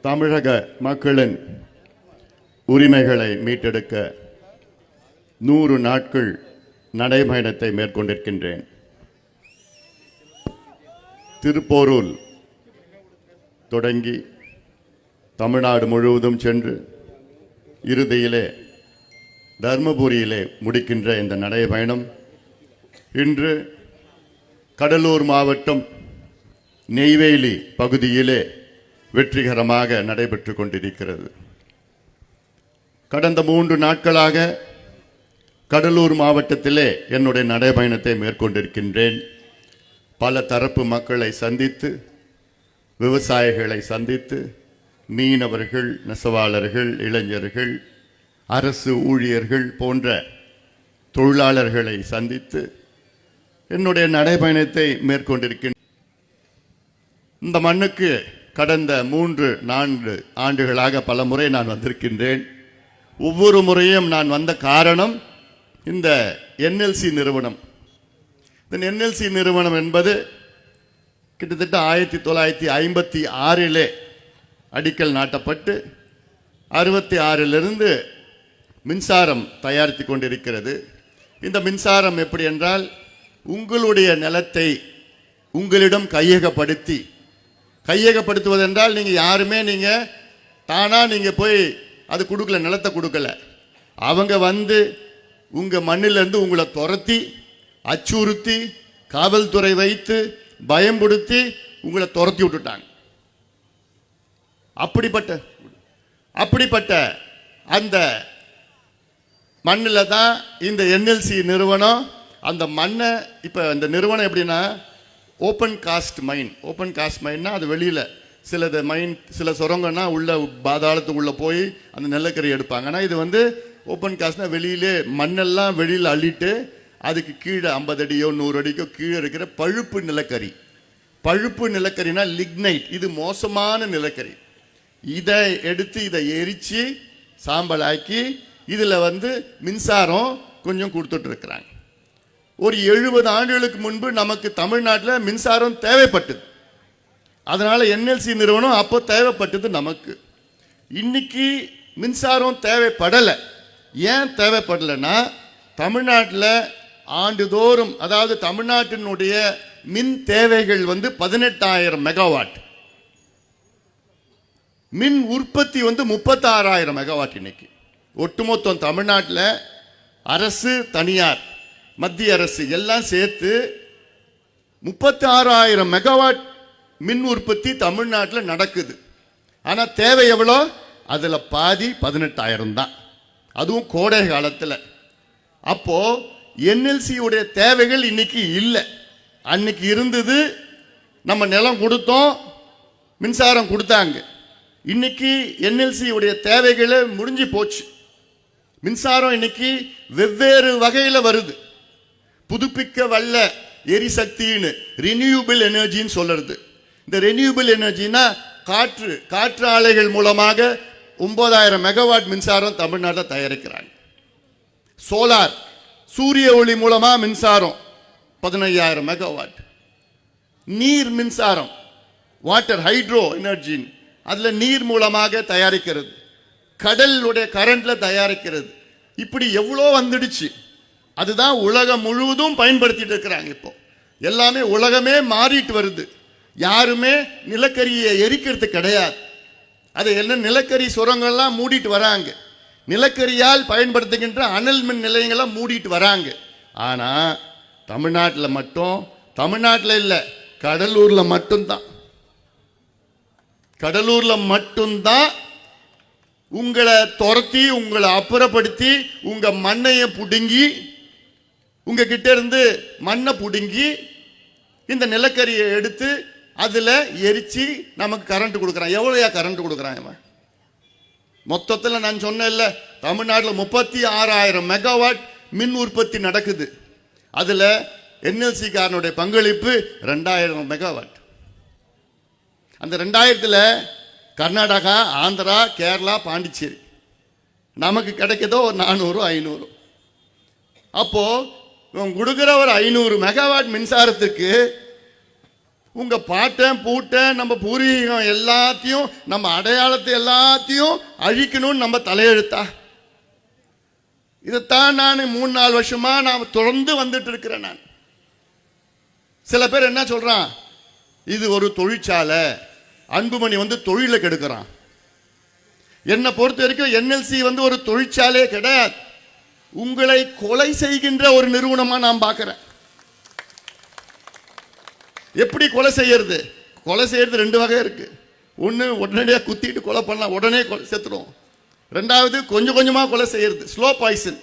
தமிழக மக்களின் உரிமைகளை மீட்டெடுக்க 100 நாட்கள் நடைபயணத்தை மேற்கொண்டிருக்கின்றேன். திருப்போரூர் தொடங்கி தமிழ்நாடு முழுவதும் சென்று இறுதியிலே தர்மபுரியிலே முடிக்கின்ற இந்த நடைபயணம் இன்று கடலூர் மாவட்டம் நெய்வேலி பகுதியிலே வெற்றிகரமாக நடைபெற்று கொண்டிருக்கிறது. கடந்த 3 நாட்களாக கடலூர் மாவட்டத்திலே என்னுடைய நடைபயணத்தை மேற்கொண்டிருக்கின்றேன். பல தரப்பு மக்களை சந்தித்து, விவசாயிகளை சந்தித்து, மீனவர்கள், நெசவாளர்கள், இளைஞர்கள், அரசு ஊழியர்கள் போன்ற தொழிலாளர்களை சந்தித்து என்னுடைய நடைபயணத்தை மேற்கொண்டிருக்கின்றேன். இந்த மண்ணுக்கு கடந்த 3-4 ஆண்டுகளாக பல முறை நான் வந்திருக்கின்றேன். ஒவ்வொரு முறையும் நான் வந்த காரணம் இந்த NLC நிறுவனம். இந்த NLC நிறுவனம் என்பது கிட்டத்தட்ட 1956 அடிக்கல் நாட்டப்பட்டு 66 மின்சாரம் தயாரித்து கொண்டிருக்கிறது. இந்த மின்சாரம் எப்படி என்றால், உங்களுடைய நிலத்தை உங்களிடம் கையகப்படுத்துவதென்றால் நீங்கள் யாருமே தானாக போய் அது கொடுக்கல, நிலத்தை கொடுக்கல. அவங்க வந்து உங்கள் மண்ணிலிருந்து உங்களை துரத்தி, அச்சுறுத்தி, காவல்துறை வைத்து பயம்படுத்தி உங்களை துரத்தி விட்டுட்டாங்க. அப்படிப்பட்ட அந்த மண்ணில் தான் இந்த NLC நிறுவனம் அந்த மண்ணை இப்போ இந்த நிறுவனம் எப்படின்னா ஓப்பன் காஸ்ட் மைன்னா அது வெளியில் சில சுரங்கன்னா உள்ள பாதாளத்துக்குள்ளே போய் அந்த நிலக்கரி எடுப்பாங்க. ஆனால் இது வந்து ஓப்பன் காஸ்ட்னா வெளியிலே மண்ணெல்லாம் வெளியில் அள்ளிட்டு அதுக்கு கீழே 50 அடியோ 100 அடிக்கோ கீழே இருக்கிற பழுப்பு நிலக்கரினா லிக்னைட். இது மோசமான நிலக்கரி. இதை எடுத்து இதை எரித்து சாம்பலாக்கி இதில் வந்து மின்சாரம் கொஞ்சம் கொடுத்துட்டு இருக்கிறாங்க. ஒரு 70 ஆண்டுகளுக்கு முன்பு நமக்கு தமிழ்நாட்டில் மின்சாரம் தேவைப்பட்டது. அதனால NLC நிறுவனம் அப்போ தேவைப்பட்டது நமக்கு. இன்னைக்கு மின்சாரம் தேவைப்படலை. ஏன் தேவைப்படலைன்னா, தமிழ்நாட்டில் ஆண்டுதோறும், அதாவது தமிழ்நாட்டினுடைய மின் தேவைகள் வந்து 18,000 மெகாவாட், மின் உற்பத்தி வந்து 36,000 மெகாவாட். இன்னைக்கு ஒட்டுமொத்தம் தமிழ்நாட்டில் அரசு, தனியார், மத்திய அரசு எல்லாம் சேர்த்து 36,000 மெகாவாட் மின் உற்பத்தி தமிழ்நாட்டில் நடக்குது. ஆனால் தேவை எவ்வளோ? அதில் பாதி 18,000 தான், அதுவும் கோடை காலத்தில். அப்போ NLC உடைய தேவைகள் இன்னைக்கு இல்லை. அன்னைக்கு இருந்தது. நம்ம நிலம் கொடுத்தோம், மின்சாரம் கொடுத்தாங்க. இன்னைக்கு NLC உடைய தேவைகளை முடிஞ்சு போச்சு. மின்சாரம் இன்னைக்கு வெவ்வேறு வகையில் வருது. புதுப்பிக்க வல்ல எரிசக்தின்னு ரினியூபிள் எனர்ஜின்னு சொல்றது. இந்த ரினியூபிள் எனர்ஜினா காற்று ஆலைகள் மூலமாக 9,000 மெகாவாட் மின்சாரம் தமிழ்நாட்டில் தயாரிக்கிறாங்க. சோலார், சூரிய ஒளி மூலமா மின்சாரம் 15,000 மெகாவாட். நீர் மின்சாரம், வாட்டர் ஹைட்ரோ எனர்ஜி, அதில் நீர் மூலமாக தயாரிக்கிறது. கடலுடைய கரண்ட்ல தயாரிக்கிறது. இப்படி எவ்வளோ வந்துடுச்சு. அதுதான் உலகம் முழுவதும் பயன்படுத்திட்டு இருக்கிறாங்க. இப்போ எல்லாமே உலகமே மாறிட்டு வருது. யாருமே நிலக்கரியை எரிக்கிறது கிடையாது. அது என்ன, நிலக்கரி சுரங்கள்லாம் மூடிட்டு வராங்க. நிலக்கரியால் பயன்படுத்துகின்ற அனல் மின் நிலையங்கள்லாம் மூடிட்டு வராங்க. ஆனால் தமிழ்நாட்டில் இல்லை, கடலூரில் மட்டும்தான் உங்களை துரத்தி, உங்களை அப்புறப்படுத்தி, உங்க மண்ணையை புடுங்கி, உங்ககிட்ட இருந்து மண்ணை புடுங்கி இந்த நிலக்கரியை எடுத்து அதில் எரிச்சு நமக்கு கரண்ட் கொடுக்குறான். எவ்வளோயா கரண்ட் கொடுக்குறான்? மொத்தத்தில் நான் சொன்னேன்ல, தமிழ்நாட்டில் 36,000 மெகாவாட் மின் உற்பத்தி நடக்குது. அதில் NLC காரனுடைய பங்களிப்பு 2,000 மெகாவாட். அந்த 2,000ல் கர்நாடகா, ஆந்திரா, கேரளா, பாண்டிச்சேரி நமக்கு கிடைக்கதோ ஒரு 400-500. அப்போ இவன் கொடுக்குற ஒரு 500 மெகாவாட் மின்சாரத்துக்கு உங்க பாட்டன் பூட்டன் நம்ம பூர்வீகம் எல்லாத்தையும் நம்ம அடையாளத்தை எல்லாத்தையும் அழிக்கணும்னு நம்ம தலையெழுத்தா? இதைத்தான் நான் 3-4 வருஷமா நான் தொடர்ந்து வந்துட்டு இருக்கிறேன். நான் சில பேர் என்ன சொல்றான், இது ஒரு தொழிற்சாலை, அன்புமணி தொழிலை கெடுக்கிறான். என்னை பொறுத்த வரைக்கும் என்எல்சி ஒரு தொழிற்சாலையே கிடையாது, உங்களை கொலை செய்கின்ற ஒரு நிறுவனமா நான் பார்க்கிறேன். எப்படி கொலை செய்யறது? கொலை செய்யறது 2 வகை இருக்கு. ஒன்று உடனடியாக குத்திட்டு கொலை பண்ணலாம், உடனே செத்துடும். ரெண்டாவது கொஞ்சம் கொஞ்சமாக கொலை செய்யறது, ஸ்லோ பாய்சன்.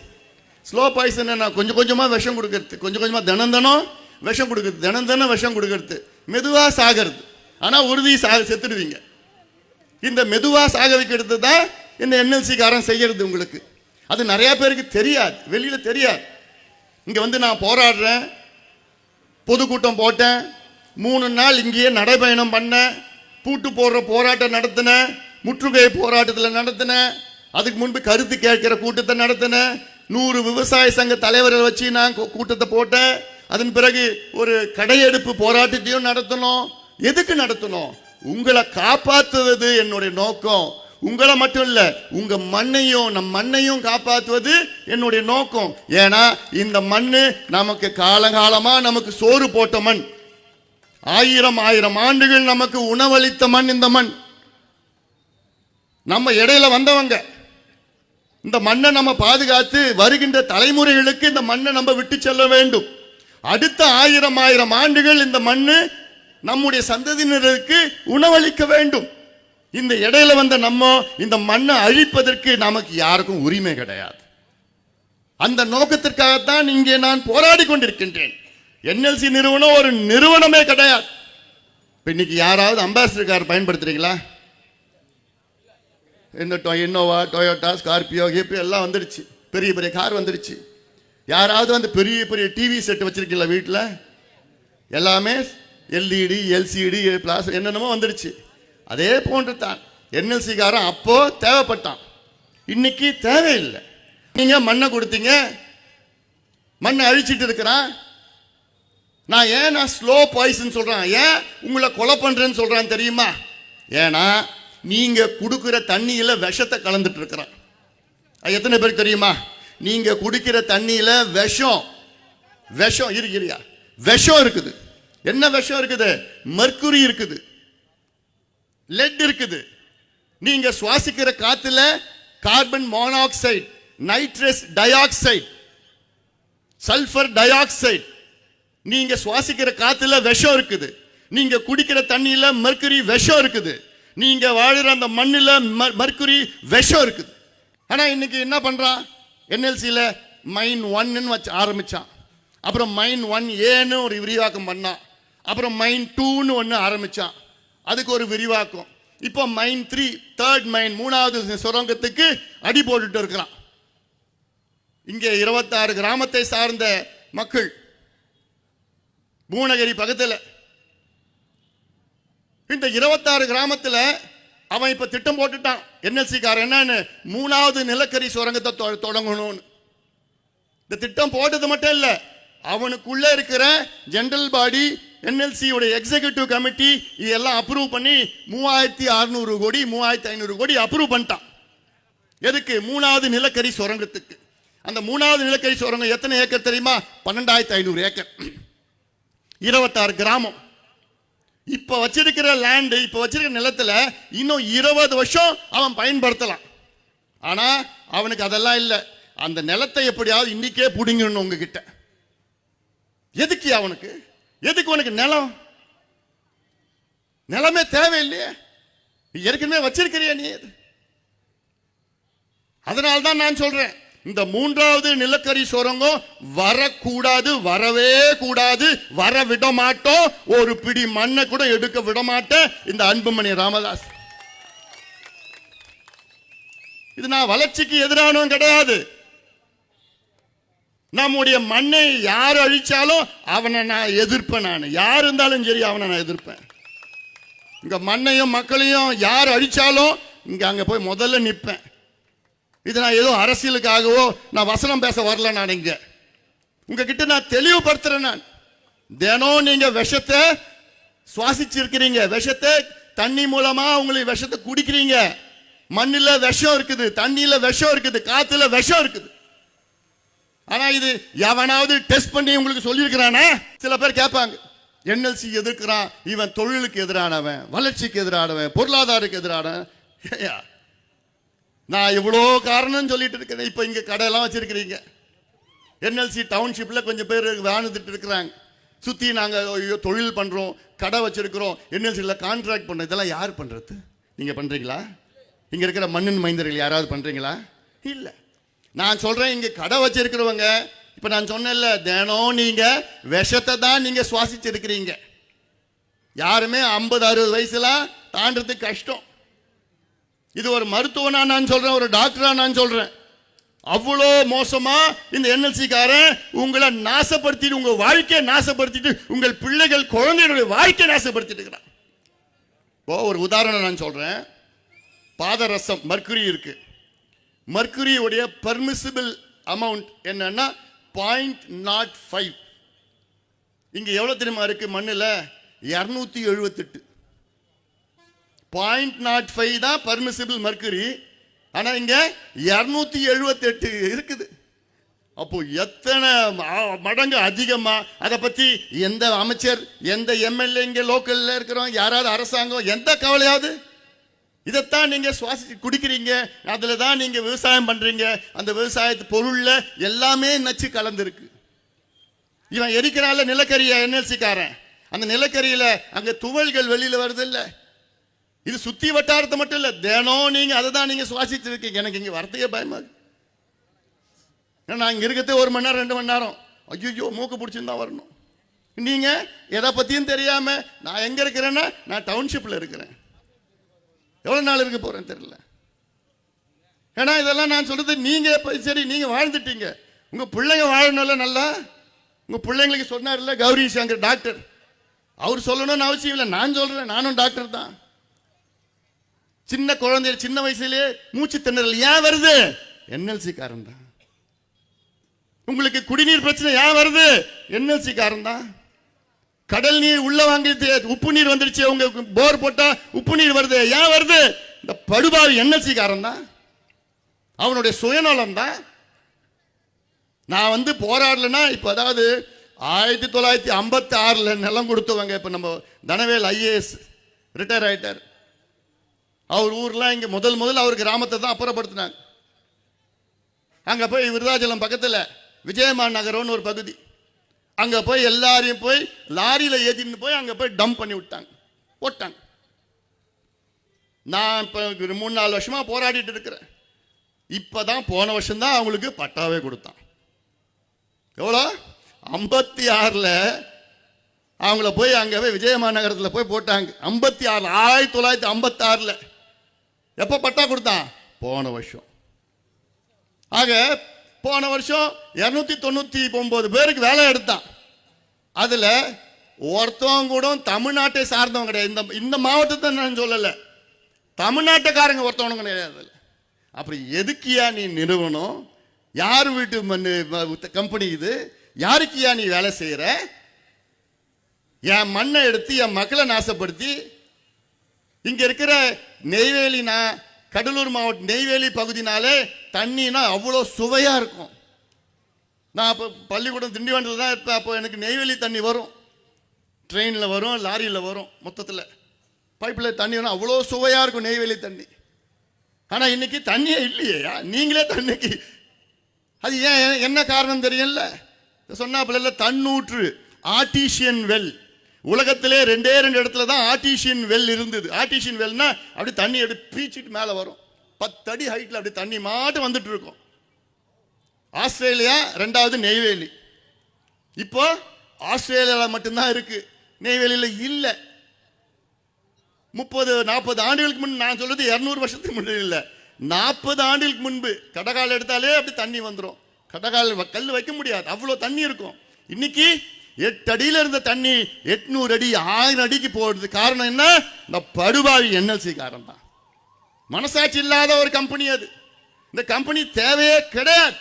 ஸ்லோ பாய்சன் என்ன? கொஞ்சம் கொஞ்சமாக விஷம் கொடுக்கறது, கொஞ்சம் கொஞ்சமாக தினம் விஷம் கொடுக்கறது, தினம் விஷம் கொடுக்கறது, மெதுவாக சாகிறது. ஆனால் உறுதி செத்துடுவீங்க. இந்த மெதுவாக சாக வைக்கிறது தான் இந்த என்எல்சி காரன் செய்யறது. உங்களுக்கு அது நிறைய பேருக்கு தெரியாது, வெளியில தெரியாது. இங்க நான் போராடுறேன், பொதுக்கூட்டம் போட்டேன், 3 நாள் இங்கேயே நடைபயணம் பண்ண, பூட்டு போடுற போராட்டம் நடத்தின, முற்றுகை போராட்டத்தில் நடத்தின, அதுக்கு முன்பு கருத்து கேட்கிற கூட்டத்தை நடத்தின, 100 விவசாய சங்க தலைவர்கள் வச்சு நான் கூட்டத்தை போட்டேன். அதன் பிறகு ஒரு கடையெடுப்பு போராட்டத்தையும் நடத்தணும். எதுக்கு நடத்தணும்? உங்களை காப்பாற்றுவது என்னுடைய நோக்கம். உங்களை மட்டும் இல்ல, உங்க மண்ணையும் நம் மண்ணையும் காப்பாற்றுவது என்னுடைய நோக்கம். ஏன்னா இந்த மண்ணு நமக்கு காலகாலமா நமக்கு சோறு போட்ட மண், 1000 ஆண்டுகள் நமக்கு உணவளித்த மண் இந்த மண். நம்ம இடையில வந்தவங்க. இந்த மண்ணை நம்ம பாதுகாத்து வருகின்ற தலைமுறைகளுக்கு இந்த மண்ணை நம்ம விட்டு செல்ல வேண்டும். அடுத்த 1000 ஆண்டுகள் இந்த மண்ணு நம்முடைய சந்ததியினருக்கு உணவளிக்க வேண்டும். இந்த இடையில வந்த நம்ம இந்த மண்ணை அழிப்பதற்கு நமக்கு யாருக்கும் உரிமை கிடையாது. அந்த நோக்கத்திற்காகத்தான் இங்கே நான் போராடி கொண்டிருக்கின்றேன். என்எல்சி நிறுவனம் ஒரு நிறுவனமே கிடையாது. இன்னைக்கு யாராவது அம்பாசிடர் கார் பயன்படுத்துறீங்களா? இந்த இன்னோவா, டொயோட்டா, ஸ்கார்பியோ, கேபியோ எல்லாம் வந்துடுச்சு, பெரிய பெரிய கார் வந்துடுச்சு. யாராவது பெரிய பெரிய டிவி செட் வச்சிருக்கீங்களா வீட்டில்? எல்லாமே எல்இடி, எல்சிடி, பிளாஸ் என்னென்னமோ வந்துடுச்சு. அதே போன்று தான் என்எல்சி காரன் அப்போ தேவைப்பட்டான், இன்னைக்கு தேவையில்லை. நீங்க மண்ணை கொடுத்தீங்க, மண்ணை அழிச்சிட்டு இருக்கிறான். நான் ஸ்லோ பாய்சன் சொல்றேன், ஏன் உங்களை கொலை பண்றேன்னு சொல்றான் தெரியுமா? ஏன்னா நீங்க குடுக்கிற தண்ணியில விஷத்தை கலந்துட்டு இருக்கிறான். எத்தனை பேருக்கு தெரியுமா? நீங்க குடிக்கிற தண்ணியில விஷம் விஷம் இருக்குது. என்ன விஷம் இருக்குது? மர்க்குரி இருக்குது, லெட் இருக்குது. நீங்க சுவாசிக்கிற காத்துல carbon monoxide, nitrous di oxide, sulphur di oxide. நீங்க சுவாசிக்கிற காத்துல விஷம் இருக்குது. நீங்க குடிக்கிற தண்ணியில மர்க்குரி விஷம் இருக்குது. நீங்க வாழுற அந்த மண்ணில மர்க்குரி விஷம் இருக்குது. ஆனா இன்னைக்கு என்ன பண்றான்? என்எல்சியில மைன் 1 வச்சு ஆரம்பிச்சான், அப்புறம் மைன் 1A ஒரு விரிவாக்கம் பண்ணான், அப்புறம் மைன் 2 ஒன்று ஆரம்பிச்சான், அதுக்கு ஒரு விரிவாக்கம். இப்போ மைன் 3, தேர்ட் மைன், 3வது சுரங்கத்துக்கு அடி போட்டுட்டு இருக்கிறான். இங்கே 26 கிராமத்தை சார்ந்த மக்கள், பூனகிரி பக்கத்தில். இந்த 26 கிராமத்தில் அவன் இப்ப திட்டம் போட்டுட்டான். என்எல்சி காரன் என்னன்னு, 3வது நிலக்கரி சுரங்கத்தை தொடங்கணும்னு. இந்த திட்டம் போட்டது மட்டும் இல்ல, அவனுக்குள்ள இருக்கிற general body, NLC executive committee இதெல்லாம் அப்ரூவ் பண்ணி 3600 கோடி 3500 கோடி அப்ரூவ் பண்ணிட்டான். எதுக்கு? 3வது நிலக்கரி சுரங்கத்துக்கு. அந்த 3வது நிலக்கரி சுரங்கம் எத்தனை ஏக்கர் தெரியுமா? 12500 ஏக்கர், 26 கிராமம். இப்ப வச்சிருக்கிற லேண்ட், இப்ப வச்சிருக்கிற நிலத்துல இன்னும் 20 வருஷம் அவன் பயன்படுத்தலாம். ஆனா அவனுக்கு அதெல்லாம் இல்லை. அந்த நிலத்தை எப்படியாவது இன்னைக்கே புடிங்கணும் உங்ககிட்ட. எதுக்கு அவனுக்கு? எதுக்கு உனக்கு நிலம்? நிலமே தேவையில்லையே, ஏற்கனவே வச்சிருக்கிறிய நீ. அதனால்தான் நான் சொல்றேன், இந்த 3வது நிலக்கரி சுரங்கம் வரக்கூடாது, வரவே கூடாது, வர விட மாட்டோம். ஒரு பிடி மண்ணை கூட எடுக்க விட மாட்டேன் இந்த அன்புமணி ராமதாஸ். இது நான் வளர்ச்சிக்கு எதிரானவன் கிடையாது. நம்முடைய மண்ணை யார் அழிச்சாலும் அவனை நான் எதிர்ப்பேன். நான் யார் இருந்தாலும் சரி அவனை நான் எதிர்ப்பேன். இங்க மண்ணையும் மக்களையும் யார் அழிச்சாலும் இங்க அங்க போய் முதல்ல நிற்பேன். இது நான் ஏதோ அரசியலுக்காகவோ நான் வசனம் பேச வரல. நான் இங்க உங்ககிட்ட நான் தெளிவுபடுத்துறேன். நான் தினம் நீங்க விஷத்தை சுவாசிச்சிருக்கிறீங்க. விஷத்தை தண்ணி மூலமா உங்களுக்கு விஷத்தை குடிக்கிறீங்க. மண்ணில விஷம் இருக்குது, தண்ணியில விஷம் இருக்குது, காத்துல விஷம் இருக்குது. ஆனா இது எவனாவது டெஸ்ட் பண்ணி உங்களுக்கு சொல்லியிருக்கிறானா? சில பேர் கேட்பாங்க, என்எல்சி எதிர்க்கிறான், இவன் தொழிலுக்கு எதிரானவன், வளர்ச்சிக்கு எதிரானவன், பொருளாதாரத்துக்கு எதிரானவன். நான் இவ்வளோ காரணம் சொல்லிட்டு இருக்கிறேன். இப்ப இங்க கடையெல்லாம் வச்சிருக்கிறீங்க. என்எல்சி டவுன்ஷிப்ல கொஞ்சம் பேர் வாழ்ந்துட்டு இருக்கிறாங்க. சுத்தி நாங்க தொழில் பண்றோம், கடை வச்சிருக்கிறோம், என்எல்சில கான்ட்ராக்ட் பண்றோம். இதெல்லாம் யார் பண்றது? நீங்க பண்றீங்களா? இங்க இருக்கிற மண்ணின் மைந்தர்கள் யாராவது பண்றீங்களா? இல்ல. நான் சொல்றேன், இங்க கடை வச்சிருக்கிறவங்க, இப்ப நான் சொன்னேன்ல, தினம் நீங்க விஷத்தை தான் நீங்க சுவாசிச்சிருக்கிறீங்க. யாருமே 50-60 வயசுலாம் தாண்டறதுக்கு கஷ்டம். இது ஒரு மருத்துவனா நான் சொல்றேன், ஒரு டாக்டரா நான் சொல்றேன். அவ்வளோ மோசமா இந்த என்எல்சி காரன் உங்களை நாசப்படுத்திட்டு, உங்க வாழ்க்கையை நாசப்படுத்திட்டு, உங்கள் பிள்ளைகள் குழந்தைகளுடைய வாழ்க்கையை நாசப்படுத்திட்டு இருக்கிறான். ஒரு உதாரணம் நான் சொல்றேன். பாதரசம் மர்க்குரி இருக்கு. மர்க்குரியுடைய பர்மிசிபிள் அமௌண்ட் என்னன்னா 0.05. இங்க எவ்வளவு தெரியுமா இருக்கு? மண்ணில் 278. 0.05 தான் பர்மிசிபிள் மர்க்குரி. ஆனா இங்க 278 இருக்குது. அப்போ எத்தனை மடங்கு அதிகமா? அதை பத்தி எந்த அமைச்சர், எந்த எம்எல்ஏ, இங்க லோக்கல்ல இருக்கிறோம் யாராவது, அரசாங்கம் எந்த கவலையாவது? இதைத்தான் நீங்க சுவாசி குடிக்கிறீங்க. அதுல தான் நீங்க விவசாயம் பண்றீங்க. அந்த விவசாயத்து பொருள்ல எல்லாமே நச்சு கலந்துருக்கு. இவன் எரிக்கிறான்ல நிலக்கரிய, என்எல்சி காரன். அந்த நிலக்கரியில அங்க துவள்கள் வெளியில வருது இல்ல? இது சுத்தி வட்டாரத்தை மட்டும் இல்ல, தினம் நீங்க அதை தான் நீங்க சுவாசிச்சு இருக்கீங்க. எனக்கு இங்க வரத்தையே பயமா இருக்கு. நான் இங்க இருக்கிறதே 1 மணி நேரம் 2 மணி நேரம். ஐயோ, மூக்கு பிடிச்சிருந்தா வரணும். நீங்க எதை பத்தியும் தெரியாம, நான் எங்க இருக்கிறேன்னா நான் டவுன்ஷிப்ல இருக்கிறேன். எவ்வளவு நாள் இருக்க போறேன்னு தெரியல. ஏன்னா இதெல்லாம் நான் சொல்றது, நீங்க சரி நீங்க வாழ்ந்துட்டீங்க, உங்க பிள்ளைங்க வாழணும்ல நல்லா. உங்க பிள்ளைங்களுக்கு சொன்னார்ல கௌரி சங்கர் டாக்டர், அவர் சொல்லணும்னு அவசியம் இல்லை, நான் சொல்றேன். நானும் டாக்டர் தான். சின்ன குழந்தை சின்ன வயசுலயே மூச்சு திணறல் ஏன் வருது? என்எல்சி காரன் தான். உங்களுக்கு குடிநீர் பிரச்சனை ஏன் வருது? என்எல்சி காரன் தான். கடல் நீர் உள்ள வாங்கி உப்பு நீர் வந்துருச்சு, உங்க போர் போட்டா உப்பு நீர் வருது, ஏன் வருது? இந்த படுபாவி என்எல்சி காரன் தான். அவனுடைய சுயநலம் தான். நான் போராடலன்னா, இப்ப அதாவது 1956 நிலம் கொடுத்தவங்க, இப்ப நம்ம தனவேல் ஐஏஎஸ் ரிட்டையர் ஆயிட்டார். அவர் ஊர்ல இங்க முதல் அவர் கிராமத்தை தான் அப்புறப்படுத்தினாங்க. அங்க போய் விருதாச்சலம் பக்கத்துல விஜயமா நகரம்னு ஒரு பகுதி, அங்க போய் எல்லாரையும் போய் லாரியில ஏத்திட்டு போய் அங்க போய் டம்ப் பண்ணி விட்டாங்க, போட்டாங்க. நான் இப்ப 3-4 வருஷமா போராடிட்டு இருக்கிறேன். இப்பதான் போன வருஷம் தான் அவங்களுக்கு பட்டாவே கொடுத்தான். எவ்வளோ? 56ல் அவங்கள போய் அங்க போய் விஜயமா நகரத்தில் போய் போட்டாங்க. 56 1956ல் எப்ப பட்டா கொடுத்தான்? போன வருஷம். ஆக போன வருஷம் 299 பேருக்கு வேலை எடுத்தான். அதுல ஒருத்தவங்க கூட தமிழ்நாட்டை சார்ந்தவங்க கிடையாது. இந்த மாவட்டத்தை நான் சொல்லல, தமிழ்நாட்டுக்காரங்க ஒருத்தவங்க கிடையாது. அப்படி எதுக்கியா நீ நிறுவனம்? யார் வீட்டு கம்பெனி இது? யாருக்கியா நீ வேலை செய்யற? என் மண்ணை எடுத்து என் மக்களை நாசப்படுத்தி, இங்க இருக்கிற நெய்வேலி, கடலூர் மாவட்டம் நெய்வேலி பகுதினாலே தண்ணினா அவ்வளோ சுவையா இருக்கும். நான் அப்போ பள்ளிக்கூடம் திண்டிவண்டியில் தான் இருப்பேன். அப்போ எனக்கு நெய்வேலி தண்ணி வரும், ட்ரெயினில் வரும், லாரியில் வரும், மொத்தத்தில் பைப்பில் தண்ணி வரும். அவ்வளோ சுவையா இருக்கும் நெய்வேலி தண்ணி. ஆனால் இன்னைக்கு தண்ணியே இல்லையா? நீங்களே தண்ணிக்கு அது ஏன், என்ன காரணம் தெரியல? சொன்னாப்புல தன்னூற்று ஆர்டிஷியன் வெல். உலகத்திலே 2 இடத்துல தான் ஆர்டிஷியன் வெல் இருந்தது. ஆர்டிஷியன் வெல்னா அப்படி தண்ணி எடுத்து பீச்சிட்டு மேலே வரும், 10 அடி ஹைட்ல அப்படி தண்ணி மாட்டு வந்துட்டு இருக்கும். ஆஸ்திரேலியா, 2வது நெய்வேலி. இப்போ ஆஸ்திரேலியாவில் மட்டும்தான் இருக்கு, நெய்வேலியில் இல்லை. 30-40 ஆண்டுகளுக்கு முன், நான் சொல்றது 200 வருஷத்துக்கு முன்னாடி இல்லை, 40 ஆண்டுகளுக்கு முன்பு கடகால் எடுத்தாலே அப்படி தண்ணி வந்துடும். கடகால் கல் வைக்க முடியாது, அவ்வளோ தண்ணி இருக்கும். இன்னைக்கு 8 அடியில் இருந்த தண்ணி 800 அடி 1000 அடிக்கு போடுறது. காரணம் என்ன? இந்த படுபாவி என்எல்சி காரணம் தான். மனசாட்சி இல்லாத ஒரு கம்பெனி அது. இந்த கம்பெனி தேவையே கிடையாது.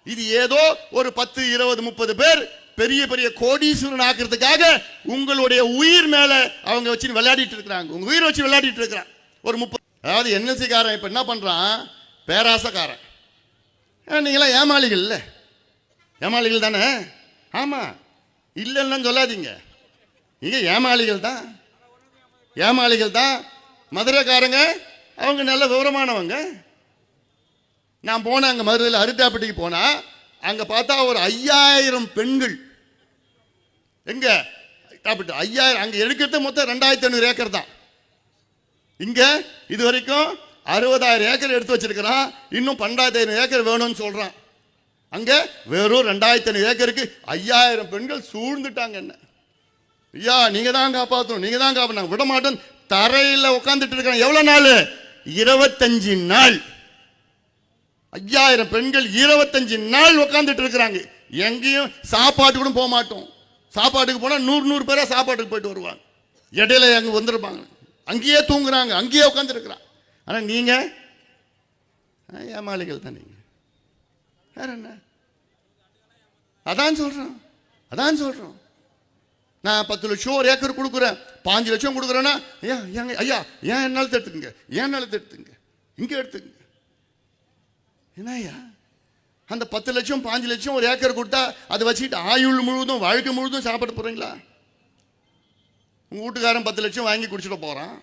இது ஏதோ ஒரு 10, 20, 30 பேர் பெரிய பெரிய கோடீஸ்வரன் ஆக்குறதுக்காக உங்களுடைய உயிர் மேல அவங்க வச்சு விளையாடிட்டு இருக்கிறாங்க. உங்க உயிரை வச்சு விளையாடிட்டு இருக்கிறாங்க. ஒரு 30, அதாவது என்எல்சி காரன் இப்ப என்ன பண்றான், பேராசக்காரன். நீங்களாம் ஏமாளிகள் இல்ல, ஏமாளிகள் தானே? ஆமா, இல்லைன்னு சொல்லாதீங்க, நீங்க ஏமாளிகள் தான், ஏமாளிகள் தான். மதுரைக்காரங்க அவங்க நல்ல விவரமானவங்க. நான் போனேன் அங்கே மதுரையில் அரிட்டாப்பட்டிக்கு போனா அங்கே பார்த்தா ஒரு 5000 பெண்கள். எங்க 5000, அங்கே எடுக்கிறது மொத்தம் 2500 ஏக்கர் தான். இங்கே இது வரைக்கும் 60,000 ஏக்கர் எடுத்து வச்சிருக்கிறான். இன்னும் 12,000 ஏக்கர் வேணும்னு சொல்றான். அங்கே வெறும் 2500 ஏக்கருக்கு 5000 பெண்கள் சூழ்ந்துட்டாங்க. என்ன ஐயா, நீங்க தான் காப்பாற்றணும், நீங்க தான் காப்பாற்ற விட மாட்டோம். தரையில் உட்காந்துட்டு இருக்கிறான். எவ்வளவு நாள்? 25 நாள். 5000 பெண்கள் 25 நாள் உட்காந்துட்டு இருக்கிறாங்க. எங்கேயும் சாப்பாட்டு கூட போக மாட்டோம். சாப்பாட்டுக்கு போனா 100 பேரா சாப்பாட்டுக்கு போயிட்டு வருவாங்க. இடையில அங்க வந்துருப்பாங்க, அங்கேயே தூங்குறாங்க, அங்கேயே உட்காந்து இருக்கிறாங்க. ஆனா நீங்க ஏமாளிகள் தான். நீங்க வேற என்ன? அதான் சொல்றோம், அதான் சொல்றோம். நான் 10 லட்சம் ஒரு ஏக்கர் கொடுக்குறேன், 5 லட்சம் கொடுக்குறேன்னா ஐயா ஏன் என்னாலும் எடுத்துக்கங்க, ஏன் என்னாலும் எடுத்துங்க, இங்க எடுத்துக்கங்க. என்னய்யா, அந்த 10 லட்சம் 5 லட்சம் ஒரு ஏக்கர் கொடுத்தா அதை வச்சுட்டு ஆயுள் முழுவதும் வாழ்க்கை முழுவதும் சாப்பிட போறீங்களா? உங்க வீட்டுக்காரன் 10 லட்சம் வாங்கி குடிச்சிட போறான்,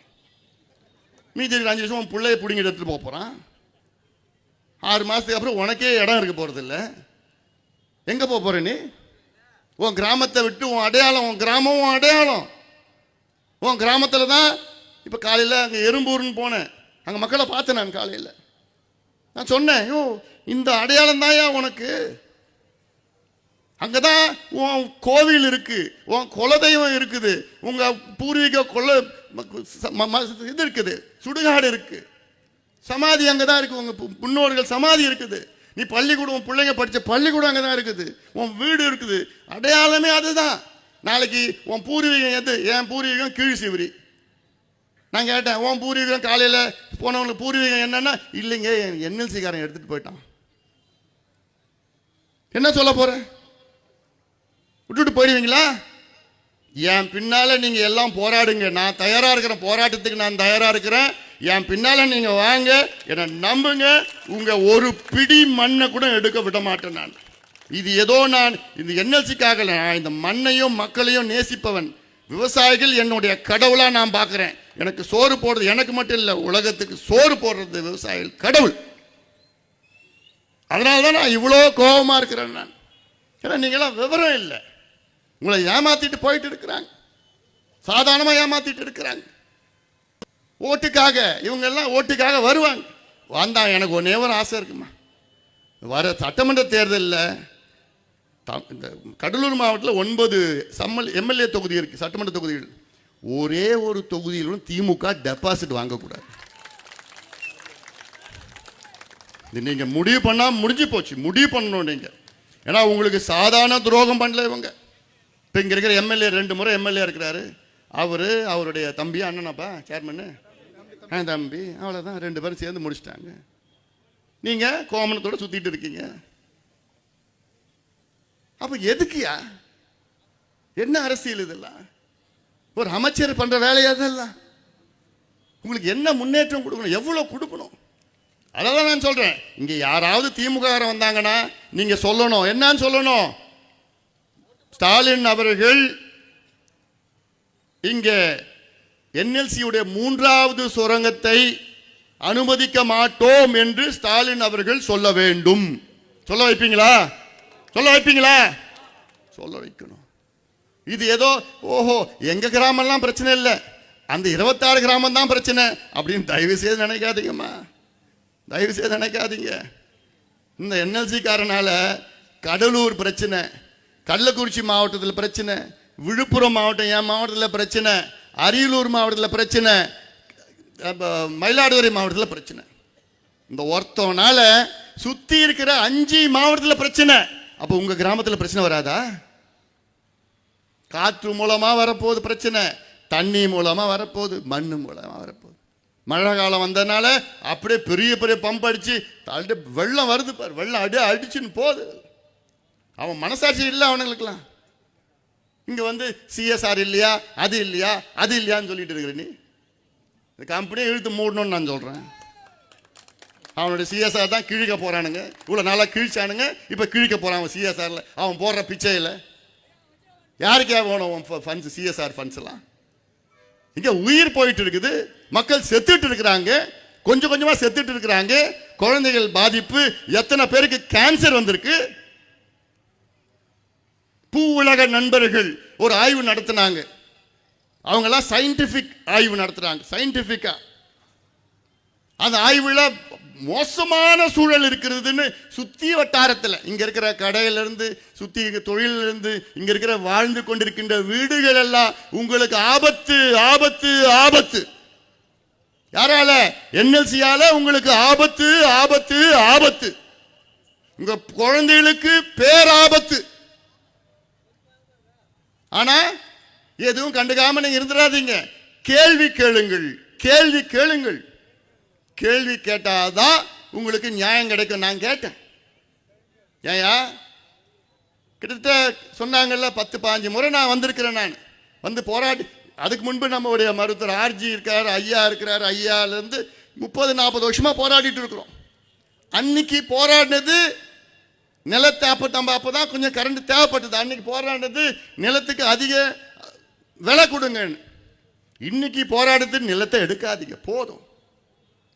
மீதி 5 லட்சம் உன் பிள்ளைய பிடிங்கி எடுத்துட்டு போக போறான். 6 மாசத்துக்கு அப்புறம் உனக்கே இடம் இருக்க போறது இல்லை. எங்க போக போற நீ? உன் கிராமத்தை விட்டு உன் அடையாளம், உன் கிராமம் உன் அடையாளம். உன் கிராமத்தில் தான். இப்போ காலையில் அங்கே எறும்பூர்னு போனேன், அங்கே மக்களை பார்த்தேன் நான் காலையில். நான் சொன்னேன், யோ இந்த அடையாளம் தான்யா உனக்கு. அங்கதான் உன் கோவில் இருக்கு, உன் குலதெய்வம் இருக்குது, உங்க பூர்வீக இது இருக்குது, சுடுகாடு இருக்கு, சமாதி அங்கதான் இருக்கு, உங்க முன்னோர்கள் சமாதி இருக்குது. நீ பள்ளிக்கூடம், உன் பிள்ளைங்க படிச்ச பள்ளிக்கூடம் அங்கதான் இருக்குது, உன் வீடு இருக்குது. அடையாளமே அதுதான். நாளைக்கு உன் பூர்வீகம் எது? என் பூர்வீகம் கீழ் சிவரி. நான் கேட்டேன், உன் பூர்வீகம் காலையில் போனவங்களுக்கு பூர்வீகம் என்னன்னா, இல்லைங்க என்எல்சி காரன் எடுத்துட்டு போயிட்டான். என்ன சொல்ல போற? விட்டுட்டு போயிடுவீங்களா? என் பின்னால நீங்க எல்லாம் போராடுங்க, நான் தயாரா இருக்கிறேன், போராட்டத்துக்கு நான் தயாரா இருக்கிறேன். என் பின்னால நீங்க வாங்க, என்ன நம்புங்க. உங்க ஒரு பிடி மண்ணை கூட எடுக்க விட மாட்டேன் நான். இது ஏதோ நான் இந்த என்எல்சிக்காக, நான் இந்த மண்ணையும் மக்களையும் நேசிப்பவன். விவசாயிகள் என்னுடைய கடவுளா நான் பார்க்கிறேன். எனக்கு சோறு போடுறது, எனக்கு மட்டும் இல்லை, உலகத்துக்கு சோறு போடுறது விவசாயிகள் கடவுள். அதனாலதான் நான் இவ்வளோ கோபமா இருக்கிறேன் நான். ஏன்னா நீங்களாம் விவரம் இல்லை, உங்களை ஏமாத்திட்டு போயிட்டு இருக்கிறாங்க, சாதாரணமா ஏமாத்திட்டு இருக்கிறாங்க. ஓட்டுக்காக இவங்க எல்லாம் ஓட்டுக்காக வருவாங்க. வந்தா எனக்கு ஒன்னே ஒரு ஆசை இருக்குமா, வர சட்டமன்ற தேர்தலில் இந்த கடலூர் மாவட்டத்தில் 9 எம்எல்ஏ தொகுதி இருக்கு, சட்டமன்ற தொகுதிகள். ஒரே ஒரு தொகுதியிலும் திமுக டெபாசிட் வாங்கக்கூடாது. நீங்க முடிவு பண்ணா முடிஞ்சு போச்சு, முடிவு பண்ணணும் நீங்க. ஏன்னா உங்களுக்கு சாதாரண துரோகம் பண்ணல இவங்க. இப்போ இங்க இருக்கிற எம்எல்ஏ 2 முறை எம்எல்ஏ இருக்கிறாரு. அவருடைய தம்பி அண்ணனாப்பா சேர்மன் தம்பி, அவ்வளோதான், 2 பேரும் சேர்ந்து முடிச்சிட்டாங்க. நீங்க கோமணத்தோட சுத்திட்டு இருக்கீங்க. அப்ப எதுக்குயா? என்ன அரசியல் இதெல்லாம்? ஒரு அமைச்சர் பண்ற வேலையா இதெல்லாம்? உங்களுக்கு என்ன முன்னேற்றம் கொடுக்கணும், எவ்வளவு கொடுக்கணும்? அதான் நான் சொல்றேன். இங்க யாராவது திமுக வந்தாங்கன்னா நீங்க சொல்லணும், என்னன்னு சொல்லணும், ஸ்டாலின் அவர்கள் இங்க என்எல்சியுடைய 3வது சுரங்கத்தை அனுமதிக்க மாட்டோம் என்று ஸ்டாலின் அவர்கள் சொல்ல வேண்டும். சொல்ல வைப்பீங்களா? சொல்ல வைப்பீங்களா? சொல்ல வைக்கணும். இது ஏதோ ஓஹோ எங்க கிராமம்லாம் பிரச்சனை இல்லை, அந்த 26 கிராமம் தான் பிரச்சனை அப்படின்னு தயவு செய்து நினைக்காதீங்கம்மா, தயவு செய்து நினைக்காதீங்க. இந்த என்எல்சி காரனால கடலூர் பிரச்சனை, கள்ளக்குறிச்சி மாவட்டத்தில் பிரச்சனை, விழுப்புரம் மாவட்டம் என் மாவட்டத்தில் பிரச்சனை, அரியலூர் மாவட்டத்தில் பிரச்சனை, மயிலாடுதுறை மாவட்டத்தில் பிரச்சனை. இந்த ஒருத்தவனால சுத்தி இருக்கிற 5 மாவட்டத்தில் பிரச்சனை. அப்போ உங்க கிராமத்தில் பிரச்சனை வராதா? காற்று மூலமா வரப்போகுது பிரச்சனை, தண்ணி மூலமா வரப்போகுது, மண்ணு மூலமா வரப்போகுது. மழை காலம் வந்ததுனால அப்படியே பெரிய பெரிய பம்ப் அடிச்சு வெள்ளம் வருது பாரு, வெள்ளம் அடிச்சுன்னு போகுது. அவன் மனசாட்சி இல்லை அவனுங்களுக்குலாம். இங்க வந்து சிஎஸ்ஆர் இல்லையா, அது இல்லையா, அது இல்லையான்னு சொல்லிட்டு இருக்கிற நீ. இந்த கம்பெனியை இழுத்து மூடணும்னு நான் சொல்றேன். அவனுடைய சிஎஸ்ஆர் தான் கிழிக்க போறானுங்க. இவ்வளவு நாளா கிழிச்சானுங்க, இப்ப கிழிக்க போறான் அவன் சிஎஸ்ஆர்ல. அவன் போடுற பிச்சையில யாருக்கே வேணும் ஃபண்ட்ஸ், சிஎஸ்ஆர் ஃபண்ட்ஸ் எல்லாம்? இங்க உயிர் போயிட்டு இருக்குது, மக்கள் செத்துட்டு இருக்கிறாங்க, கொஞ்சம் கொஞ்சமா செத்துட்டு இருக்கிறாங்க, குழந்தைகள் பாதிப்பு, எத்தனை பேருக்கு கேன்சர் வந்திருக்கு. பூ உலக நண்பர்கள் ஒரு ஆய்வு நடத்தினாங்க. அவங்க எல்லாம் சயின்டிபிக் ஆய்வு நடத்துறாங்க, சயின்டிபிக்கா. அந்த ஆய்வுல மோசமான சூழல் இருக்கிறதுன்னு சுத்தி வட்டாரத்தில், இங்க இருக்கிற கடையில இருந்து, சுத்தி தொழில இருந்து, இங்க இருக்கிற வாழ்ந்து கொண்டிருக்கின்ற வீடுகள் எல்லாம் உங்களுக்கு ஆபத்து, ஆபத்து, ஆபத்து. யாரால? என்எல்சியால உங்களுக்கு ஆபத்து, ஆபத்து, ஆபத்து. உங்க குழந்தைகளுக்கு பேராபத்து. ஆனா எதுவும் கண்டுக்காம நீங்க இருந்துடாதீங்க. கேள்வி கேளுங்கள், கேள்வி கேளுங்கள். கேள்வி கேட்டாதான் உங்களுக்கு நியாயம் கிடைக்கும். நான் கேட்டேன், ஏயா கிட்டத்தட்ட சொன்னாங்கல்ல 10-15 முறை நான் வந்திருக்கிறேன். நான் வந்து போராடி, அதுக்கு முன்பு நம்மளுடைய மருத்துவர் ஆர்ஜி இருக்கார், ஐயா இருக்கிறார். ஐயால இருந்து 30-40 வருஷமா போராடிட்டு இருக்கிறோம். அன்னைக்கு போராடினது நிலத்தை அப்பதான் கொஞ்சம் கரண்ட் தேவைப்பட்டது. அன்னைக்கு போராடினது நிலத்துக்கு அதிக விலை கொடுங்க. இன்னைக்கு போராடுறது நிலத்தை எடுக்காதீங்க, போதும்,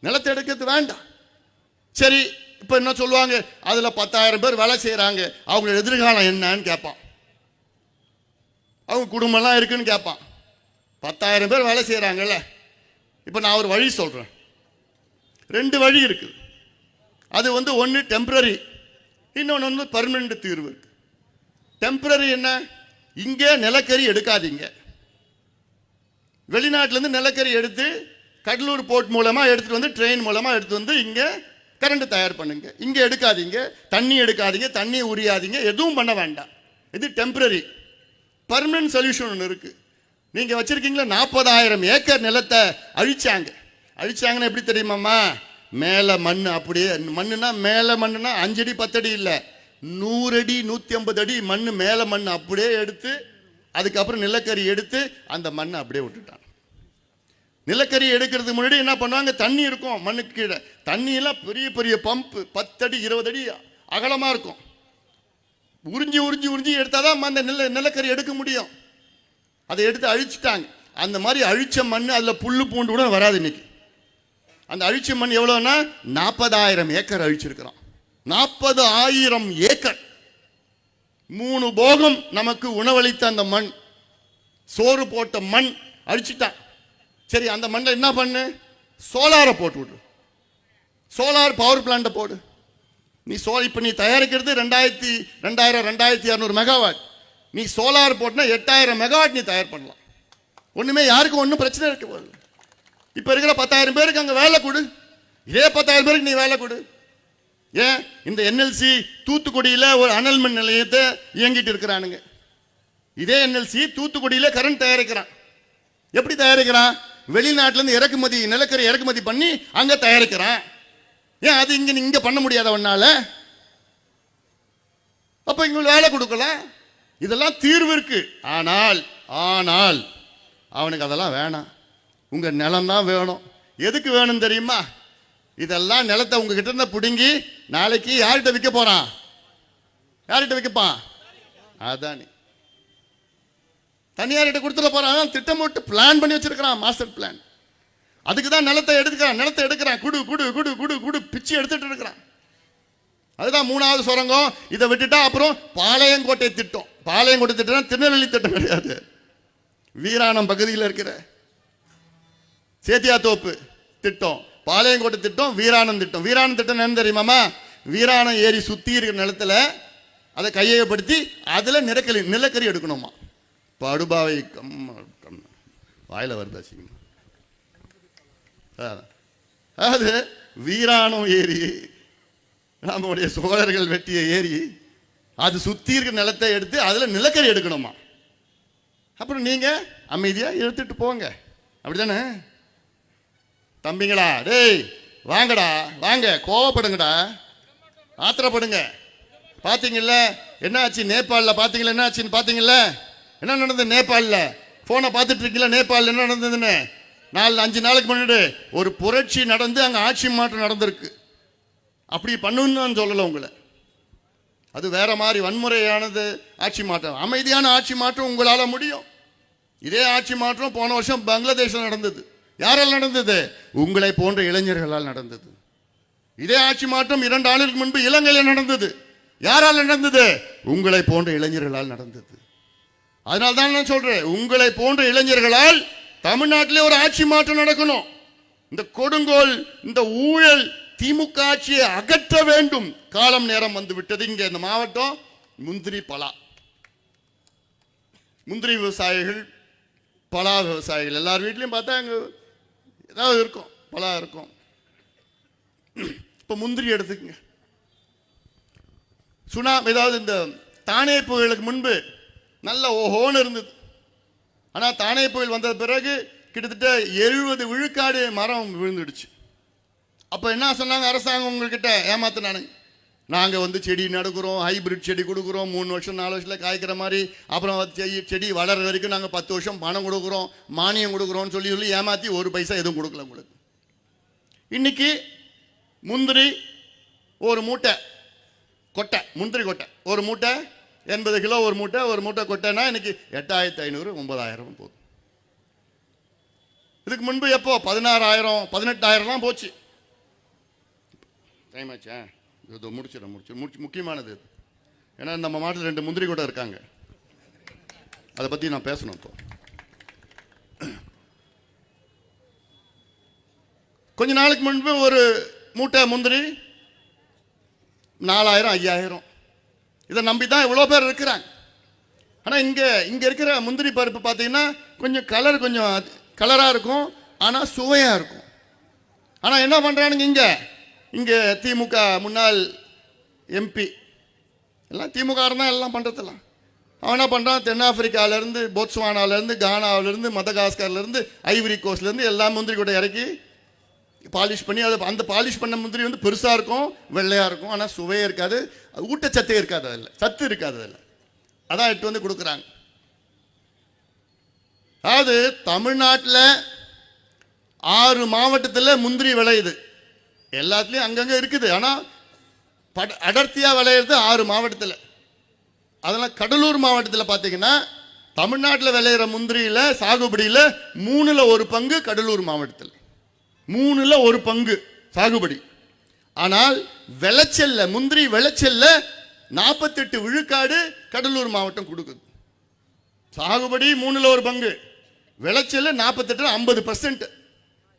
நிலத்தை எடுக்கிறது வேண்டாம். சரி, இப்ப என்ன சொல்லுவாங்க? அதுல 10,000 பேர் வேலை செய்யறாங்க, அவங்க எதிர்காலம் என்னன்னு கேட்பான். அவங்க குடும்பம் எல்லாம் இருக்குன்னு கேட்பான். 10,000 பேர் வேலை செய்யறாங்கல்ல. இப்ப நான் ஒரு வழி சொல்றேன். 2 வழி இருக்கு. அது வந்து ஒன்னு டெம்பரரி, இன்னொன்று வந்து பர்மனன்ட் தீர்வு இருக்கு. டெம்பரரி என்ன? இங்கே நிலக்கரி எடுக்காதீங்க. வெளிநாட்டிலேருந்து நிலக்கரி எடுத்து கடலூர் போர்ட் மூலமா எடுத்துட்டு வந்து, ட்ரெயின் மூலமா எடுத்து வந்து இங்கே கரண்ட் தயார் பண்ணுங்க. இங்கே எடுக்காதீங்க, தண்ணி எடுக்காதீங்க, தண்ணி உரியாதீங்க, எதுவும் பண்ண வேண்டாம். இது டெம்பரரி. பர்மனன்ட் சொல்யூஷன் ஒன்று இருக்கு. நீங்க வச்சிருக்கீங்களா 40,000 ஏக்கர் நிலத்தை அழிச்சாங்க. அழிச்சாங்கன்னா எப்படி தெரியுமாம்மா? மேல மண் அப்படியே, மண்ணுனா மேல மண்ணுனா 5 அடி 10 அடி இல்லை, 100 அடி 150 அடி மண், மேல மண் அப்படியே எடுத்து, அதுக்கப்புறம் நிலக்கரி எடுத்து அந்த மண்ணை அப்படியே விட்டுட்டான். நிலக்கரி எடுக்கிறதுக்கு முன்னாடி என்ன பண்ணுவாங்க? தண்ணி இருக்கும் மண்ணுக்கு கீழே. தண்ணி எல்லாம் பெரிய பெரிய பம்ப் 10 அடி 20 அடி அகலமா இருக்கும். உறிஞ்சி உறிஞ்சி உறிஞ்சி எடுத்தாதான் அந்த நிலக்கரி எடுக்க முடியும். அதை எடுத்து அழிச்சிட்டாங்க. அந்த மாதிரி அழிச்ச மண், அதுல புல்லு பூண்டு கூட வராது இன்னைக்கு. அந்த அழிச்ச மண் எவ்வளவுனா 40,000 ஏக்கர் அழிச்சிருக்கிறோம். 40,000 ஏக்கர். 3 போகம் நமக்கு உணவளித்த அந்த மண், சோறு போட்ட மண் அழிச்சிட்டான். சரி, அந்த மண்ணை என்ன பண்ணு? சோலாரை போட்டு விடு. சோலார் பவர் பிளான்ட் போடு. நீ இப்ப நீ தயாரிக்கிறது 2200 மெகாவாட். நீ சோலார் போட்டுனா 8000 மெகாவாட் நீ தயார் பண்ணலாம். ஒண்ணுமே யாருக்கும் ஒன்றும் பிரச்சனை இருக்க போகுது. இப்ப இருக்கிற 10,000 பேருக்கு அங்க வேலை கொடு. இதே 10,000 பேருக்கு நீ வேலை கொடு. ஏன்? இந்த என்எல்சி தூத்துக்குடியில ஒரு அனல் மின் நிலையத்தை இயங்கிட்டு இருக்கிறானுங்க. இதே என்எல்சி தூத்துக்குடியில கரண்ட் தயாரிக்கிறான். எப்படி தயாரிக்கிறான்? வெளிநாட்டுல இருந்து இறக்குமதி, நிலக்கரி இறக்குமதி பண்ணி அங்க தயாரிக்கிறான். ஏன் அது இங்க பண்ண முடியாதவனால? அப்ப இங்க வேலை கொடுக்கலாம். இதெல்லாம் தீர்வு இருக்கு. ஆனால் அவனுக்கு அதெல்லாம் வேணாம். உங்க நிலம் தான் வேணும். எதுக்கு வேணும் தெரியுமா? இதெல்லாம் நிலத்தை உங்ககிட்ட இருந்து பிடுங்கி நாளைக்கு யார்கிட்ட விற்க போறான்? யார்கிட்ட விற்கப்பான்? அதானே தனியார்கிட்ட கொடுத்துட போறான். திட்டம் போட்டு பிளான் பண்ணி வச்சிருக்கிறான், மாஸ்டர் பிளான். அதுக்கு தான் நிலத்தை எடுக்கிறான். குடு குடு குடு குடு குடு பிச்சு எடுத்துட்டு இருக்கிறான். அதுதான் 3வது சுரங்கம். இதை விட்டுட்டா அப்புறம் பாளையங்கோட்டை திட்டம். பாளையங்கோட்டை திட்டம் திருநெல்வேலி திட்டம் கிடையாது. வீராணம் பகுதியில் இருக்கிற சேத்தியாத்தோப்பு திட்டம், பாளையங்கோட்டை திட்டம், வீராணம் திட்டம். வீராணம் திட்டம் என்ன தெரியுமாமா? வீராணம் ஏரி சுத்தி இருக்கிற நிலத்துல அதை கையகப்படுத்தி அதுல நிலக்கரி எடுக்கணுமா. படுபாவை வாயில வருதாச்சு. அது வீராணம் ஏரி, நம்முடைய சோழர்கள் வெட்டிய ஏரி, அது சுத்தி இருக்கிற நிலத்தை எடுத்து அதுல நிலக்கரி எடுக்கணுமா. அப்புறம் நீங்க அமைதியா எடுத்துட்டு போங்க. அப்படித்தானே தம்பிங்களா? டேய் வாங்கடா, வாங்க, கோவப்படுங்கடா, ஆத்திரப்படுங்க. பாத்தீங்கல்ல என்ன ஆச்சு நேபாளில்? பாத்தீங்களா என்ன ஆச்சுன்னு? பாத்தீங்கல்ல என்ன நடந்தது நேபாளில்? போனை பார்த்துட்டு இருக்கீங்களா? நேபாளில் என்ன நடந்ததுன்னு 4-5 நாளுக்கு முன்னாடி ஒரு புரட்சி நடந்து அங்கே ஆட்சி மாற்றம் நடந்திருக்கு. அப்படி பண்ணுன்னு நான் சொல்லலை உங்களை. அது வேற மாதிரி வன்முறையானது ஆட்சி மாற்றம். அமைதியான ஆட்சி மாற்றம் உங்களால் முடியும். இதே ஆட்சி மாற்றம் போன வருஷம் பங்களாதேஷில் நடந்தது. யாரால் நடந்தது? உங்களை போன்ற இளைஞர்களால் நடந்தது. இதே ஆட்சி மாற்றம் 2 ஆண்டுகளுக்கு முன்பு இலங்கையில் நடந்தது. யாரால் நடந்தது? உங்களை போன்ற இளைஞர்களால் நடந்தது. அதனால தான் நான் சொல்றேன், உங்களை போன்ற இளைஞர்களால் தமிழ்நாட்டிலே ஒரு ஆட்சி மாற்றம் நடக்கணும். இந்த கொடுங்கோல், இந்த ஊழல், திமுக ஆட்சியை அகற்ற வேண்டும். காலம் நேரம் வந்து விட்டது. இங்க இந்த மாவட்டம் முந்திரி பலா, முந்திரி விவசாயிகள், பலா விவசாயிகள் எல்லார் வீட்லையும் பார்த்தா அங்கே ஏதாவது இருக்கும், பலா இருக்கும். இப்போ முந்திரி எடுத்துக்கங்க. ஏதாவது இந்த தானே புயலுக்கு முன்பு நல்ல ஓஹோன்னு இருந்தது. ஆனால் தானே புயல் வந்த பிறகு கிட்டத்தட்ட 70 விழுக்காடு மரம் விழுந்துடுச்சு. அப்போ என்ன சொன்னாங்க அரசாங்கம்? உங்ககிட்ட ஏமாத்தினானுங்க. நாங்கள் செடி நடுக்கிறோம், ஹைபிரிட் செடி கொடுக்குறோம், 3 வருஷம் 4 வருஷத்தில் காய்க்கிற மாதிரி, அப்புறம் செடி வளர வரைக்கும் நாங்கள் 10 வருஷம் பணம் கொடுக்குறோம், மானியம் கொடுக்குறோம்னு சொல்லி ஏமாற்றி 1 பைசா எதுவும் கொடுக்கல உங்களுக்கு. இன்னைக்கு முந்திரி ஒரு மூட்டை கொட்டை, முந்திரி கொட்டை ஒரு மூட்டை 80 கிலோ ஒரு மூட்டை கொட்டைன்னா இன்னைக்கு 8500 9000 போதும். இதுக்கு முன்பு எப்போ 16,000 18,000 போச்சு. டைம் ஆச்சா? இது முடிச்சிடும். முக்கியமானது ஏன்னா நம்ம மாட்டில் 2 முந்திரி கொட்டை இருக்காங்க. அதை பற்றி நான் பேசணும். இப்போ கொஞ்ச நாளுக்கு முன்பு ஒரு மூட்டை முந்திரி 4,000 5,000. இதை நம்பி தான் இவ்வளோ பேர் இருக்கிறாங்க. ஆனால் இங்கே இருக்கிற முந்திரி பருப்பு பார்த்தீங்கன்னா கொஞ்சம் கலராக இருக்கும், ஆனால் சுவையாக இருக்கும். ஆனால் என்ன பண்ணுறானுங்க இங்கே திமுக முன்னாள் எம்பி எல்லாம் திமுக தான் எல்லாம் பண்ணுறதெல்லாம். அவன் என்ன பண்ணுறான்? தென்னாப்பிரிக்காவிலேருந்து, போட்ஸ்வானாவிலேருந்து, கானாவிலேருந்து, மதகாஸ்கர்லேருந்து, ஐவரி கோஸ்ட்லேருந்து எல்லாம் முந்திரி கூட இறக்கி பாலிஷ் பண்ணி அந்த பாலிஷ் பண்ண முந்திரி பெருசாக இருக்கும், வெள்ளையாக இருக்கும், ஆனால் சுவையே இருக்காது, ஊட்டச்சத்தே இருக்காது, அதில் சத்து இருக்காது. அதில் அதான் எடுத்து கொடுக்குறாங்க. அதாவது தமிழ்நாட்டில் 6 மாவட்டத்தில் முந்திரி விளையுது. எல்லாத்துலேயும் அங்கங்கே இருக்குது. ஆனால் அடர்த்தியாக விளையிறது 6 மாவட்டத்தில். அதெல்லாம் கடலூர் மாவட்டத்தில் பார்த்தீங்கன்னா தமிழ்நாட்டில் விளையிற முந்திரியில் சாகுபடியில் 3ல் 1 பங்கு கடலூர் மாவட்டத்தில், 3ல் 1 பங்கு சாகுபடி. ஆனால் விளைச்சல்ல, முந்திரி விளைச்சல்ல 48 விழுக்காடு கடலூர் மாவட்டம் கொடுக்குது. சாகுபடி 3ல் 1 பங்கு, விளைச்சல்ல 48 50%.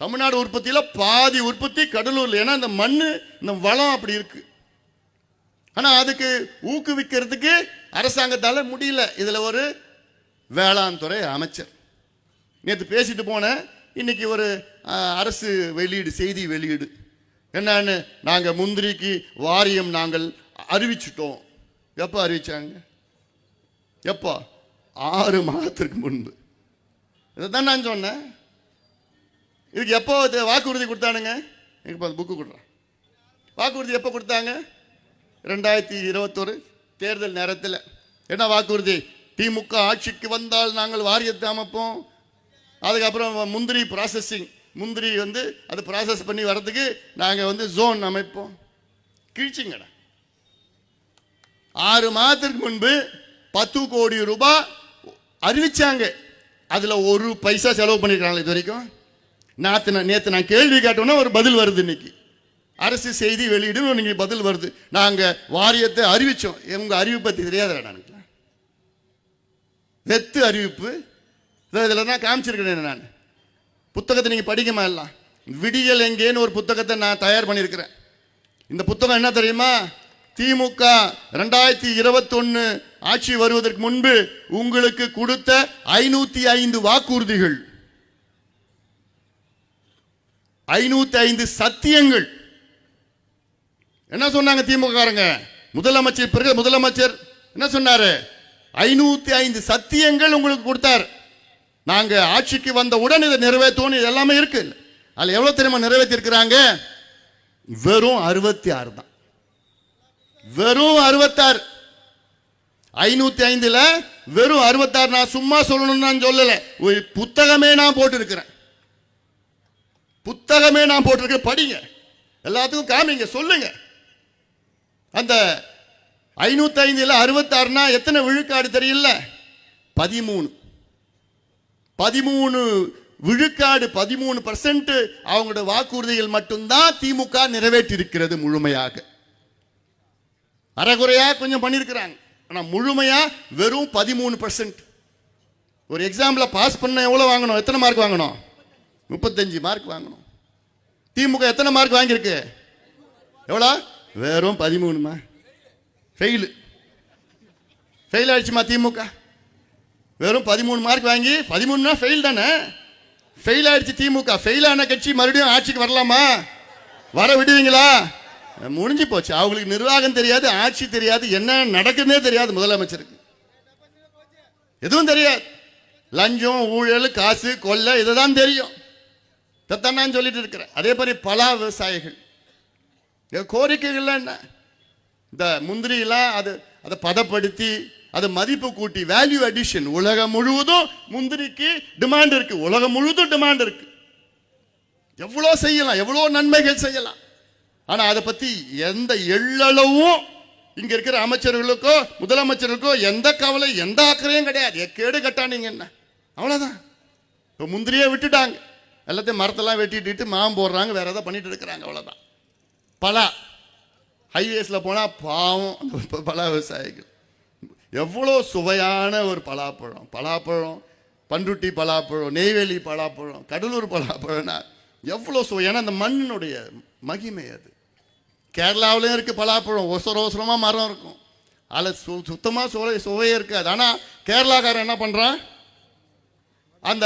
தமிழ்நாடு உற்பத்தியில் பாதி உற்பத்தி கடலூர்ல. ஏன்னா இந்த மண்ணு, இந்த வளம் அப்படி இருக்கு. ஆனால் அதுக்கு ஊக்குவிக்கிறதுக்கு அரசாங்கத்தால் முடியல. இதில் ஒரு வேளாண் துறை அமைச்சர் நேற்று பேசிட்டு போனேன். இன்னைக்கு ஒரு அரசு வெளியீடு, செய்தி வெளியீடு என்னன்னு, நாங்கள் முந்திரிக்கு வாரியம் நாங்கள் அறிவிச்சிட்டோம். எப்போ அறிவிச்சாங்க? எப்போ? 6 மாதத்திற்கு முன்பு. இதைத்தான் நான் சொன்னேன். இதுக்கு எப்போ வாக்குறுதி கொடுத்தானுங்க? இப்போ அந்த புக்கு கொடுறேன். வாக்குறுதி எப்போ கொடுத்தாங்க? 2021 தேர்தல் நேரத்தில். என்ன வாக்குறுதி? திமுக ஆட்சிக்கு வந்தால் நாங்கள் வாரியத்தை அமைப்போம், அதுக்கப்புறம் முந்திரி ப்ராசஸிங், முந்திரி அது ப்ராசஸ் பண்ணி வர்றதுக்கு நாங்கள் ஜோன் அமைப்போம். கிழிச்சிங்கடா. 6 மாதத்திற்கு முன்பு 10 கோடி ரூபாய் அறிவிச்சாங்க. அதில் 1 பைசா செலவு பண்ணிருக்காங்களே இது வரைக்கும். நேற்று நான் கேள்வி கேட்டோன்னா ஒரு பதில் வருது. இன்னைக்கு அரசு செய்தி வெளியிடு இன்னைக்கு பதில் வருது. நாங்கள் வாரியத்தை அறிவிச்சோம். உங்கள் அறிவிப்பு பற்றி தெரியாத எனக்கு வெத்து அறிவிப்பு. இதில் தான் காமிச்சிருக்கிறேன். நான் புத்தகத்தை நீங்கள் படிக்கமா எல்லாம். விடியல் எங்கேன்னு ஒரு புத்தகத்தை நான் தயார் பண்ணியிருக்கிறேன். இந்த புத்தகம் என்ன தெரியுமா? திமுக 2021 ஆட்சி வருவதற்கு முன்பு உங்களுக்கு கொடுத்த 505 வாக்குறுதிகள், 505 சத்தியங்கள். என்ன சொன்னாங்க திமுககாரங்க? முதலமைச்சர் பிறகு முதலமைச்சர் என்ன சொன்னாரு? 505 சத்தியங்கள் உங்களுக்கு கொடுத்தார். நாங்க ஆட்சிக்கு வந்தவுடன் இதை நிறைவேற்றோம். இது எல்லாமே இருக்கு. அதில் எவ்வளவு தெரியுமா நிறைவேற்றி இருக்கிறாங்க? வெறும் 66 தான். வெறும் 66. 505ல் வெறும் 66. நான் சும்மா சொல்லணும்னு நான் சொல்லல, ஒரு புத்தகமே நான் போட்டிருக்கிறேன். புத்தகமே நான் போட்டிருக்கேன், படிங்க, எல்லாத்துக்கும் காமிங்க, சொல்லுங்க. அந்த 505 66 எத்தனை விழுக்காடு தெரியல? 13 விழுக்காடு, 13% அவங்களோட வாக்குறுதிகள் மட்டும்தான் திமுக நிறைவேற்றி இருக்கிறது முழுமையாக. அரைகுறையா கொஞ்சம் பண்ணியிருக்கிறாங்க, ஆனால் முழுமையா வெறும் 13%. ஒரு எக்ஸாம்ல பாஸ் பண்ண எவ்வளவு வாங்கணும்? எத்தனை மார்க் வாங்கணும்? 35 மார்க் வாங்கணும். திமுக எத்தனை மார்க் வாங்கியிருக்கு? எவ்வளோ? வெறும் 13. ஃபெயில் ஆயிடுச்சுமா திமுக. வெறும் 13 மார்க் வாங்கி, 13 ஃபெயில் தானே, ஃபெயில் ஆயிடுச்சு திமுக. ஃபெயில் ஆன கட்சி மறுபடியும் ஆட்சிக்கு வரலாமா? வர விடுவீங்களா? முடிஞ்சு போச்சு. அவங்களுக்கு நிர்வாகம் தெரியாது, ஆட்சி தெரியாது, என்ன நடக்குதுன்னே தெரியாது. முதலமைச்சருக்கு எதுவும் தெரியாது. லஞ்சம், ஊழல், காசு, கொள்ளை, இதுதான் தெரியும். இதைத்தான் நான் சொல்லிட்டு இருக்கிறேன். அதே மாதிரி பலா விவசாயிகள் கோரிக்கைகள் என்ன? இந்த முந்திரியெல்லாம் அதை பதப்படுத்தி அதை மதிப்பு கூட்டி, வேல்யூ அடிஷன். உலகம் முழுவதும் முந்திரிக்கு டிமாண்ட் இருக்கு, உலகம் முழுவதும் டிமாண்ட் இருக்கு. எவ்வளோ செய்யலாம், எவ்வளோ நன்மைகள் செய்யலாம். ஆனா அதை பத்தி எந்த எள்ளளவும் இங்க இருக்கிற அமைச்சர்களுக்கோ முதலமைச்சர்களுக்கோ எந்த கவலை, எந்த அக்கறையும் கிடையாது. கேடு கட்டானீங்க என்ன, அவ்வளவுதான். இப்போ முந்திரியே விட்டுட்டாங்க, எல்லாத்தையும் மரத்தெல்லாம் வெட்டிட்டு மாம் போடுறாங்க, வேற ஏதாவது பண்ணிட்டு இருக்கிறாங்க, அவ்வளவுதான். பலா ஹைவேஸ்ல போனா பாவம் பலா விவசாயிகள். எவ்வளோ சுவையான ஒரு பலாப்பழம், பண்ருட்டி பலாப்பழம், நெய்வேலி பலாப்பழம், கடலூர் பலாப்பழம்னா எவ்வளோ சுவை. ஏன்னா அந்த மண்ணினுடைய மகிமை அது. கேரளாவிலையும் இருக்கு பலாப்பழம், ஒசரமா மரம் இருக்கும், அதில் சுத்தமாக சுவையே இருக்காது. ஆனால் கேரளாக்காரன் என்ன பண்ணுறான்? அந்த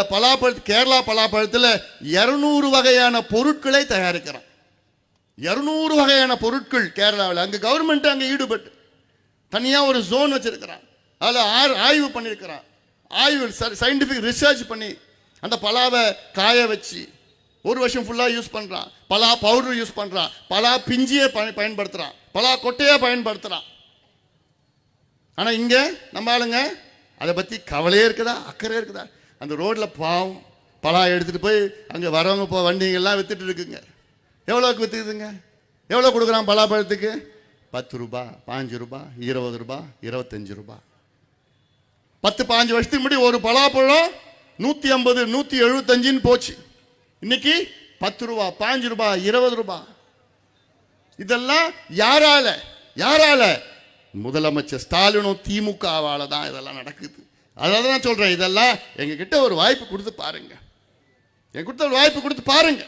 கேரளா பலாப்பழத்தில் 200 வகையான பொருட்களை தயாரிக்கிறான். 200 வகையான பொருட்கள் கேரளாவில். அங்கே கவர்மெண்ட் அங்கே ஈடுபட்டு தனியாக ஒரு ஜோன் வச்சிருக்கிறான். அதில் ஆய்வு பண்ணியிருக்கிறான். ஆய்வு சயின்டிஃபிக் ரிசர்ச் பண்ணி அந்த பலாவை காய வச்சு 1 வருஷம் ஃபுல்லாக யூஸ் பண்ணுறான். பலா பவுடர் யூஸ் பண்ணுறான், பலா பிஞ்சியை பயன்படுத்துகிறான், பலா கொட்டையை பயன்படுத்துகிறான். ஆனால் இங்கே நம்ம ஆளுங்க அதை பற்றி கவலையே இருக்குதா, அக்கறை இருக்குதா? அந்த ரோட்டில் பாவம் பலா எடுத்துகிட்டு போய் அங்கே வரவங்க வண்டிங்கெல்லாம் வித்துட்டு இருக்குங்க. எவ்வளோக்கு விற்றுக்குதுங்க? எவ்வளோ கொடுக்குறான் பலாப்பழத்துக்கு? 10 ரூபாய், 5 ரூபாய், 20 ரூபாய், 25 ரூபாய். 10-15 வருஷத்துக்கு முன்னாடி ஒரு பலாப்பழம் 150, 175 போச்சு. இன்னைக்கு 10 ரூபாய், 5 ரூபாய், 20 ரூபாய். இதெல்லாம் யாரால? முதலமைச்சர் ஸ்டாலினும் திமுகவால தான் இதெல்லாம் நடக்குது. அதான் நான் சொல்றேன், இதெல்லாம் எங்ககிட்ட ஒரு வாய்ப்பு கொடுத்து பாருங்க, என்கிட்ட ஒரு வாய்ப்பு கொடுத்து பாருங்க.